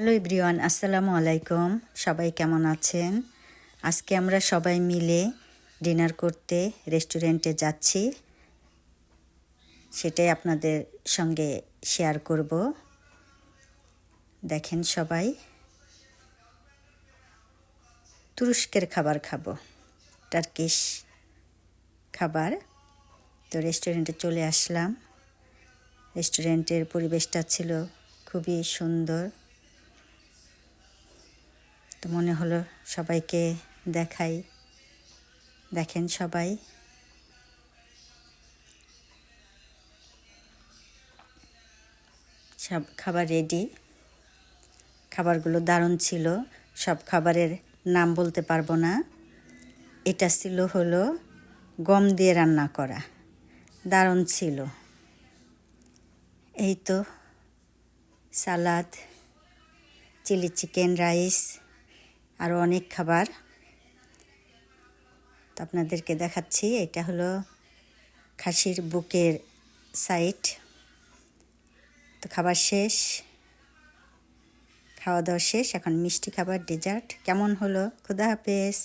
Hello everyone, আসসালামু আলাইকুম। সবাই কেমন আছেন? আজকে আমরা সবাই মিলে ডিনার করতে রেস্টুরেন্টে যাচ্ছি, সেটাই আপনাদের সঙ্গে শেয়ার করব। দেখেন, সবাই তুরস্কের খাবার খাবো, টার্কিশ খাবার। তো রেস্টুরেন্টে চলে আসলাম। রেস্টুরেন্টের পরিবেশটা ছিল খুবই সুন্দর। তো মনে হলো সবাইকে দেখাই। দেখেন, সবাই সব খাবার রেডি। খাবারগুলো দারুণ ছিল। সব খাবারের নাম বলতে পারবো না। এটা ছিল হলো গম দিয়ে রান্না করা, দারুণ ছিল। এই তো সালাদ, চিলি চিকেন, রাইস, আরও অনেক খাবার। তো আপনাদেরকে দেখাচ্ছি। এটা হলো খাসির বুকের সাইড। তো খাবার শেষ, খাওয়া দাওয়া শেষ। এখন মিষ্টি খাবার, ডেজার্ট। কেমন হলো? খুদা হাফেজ।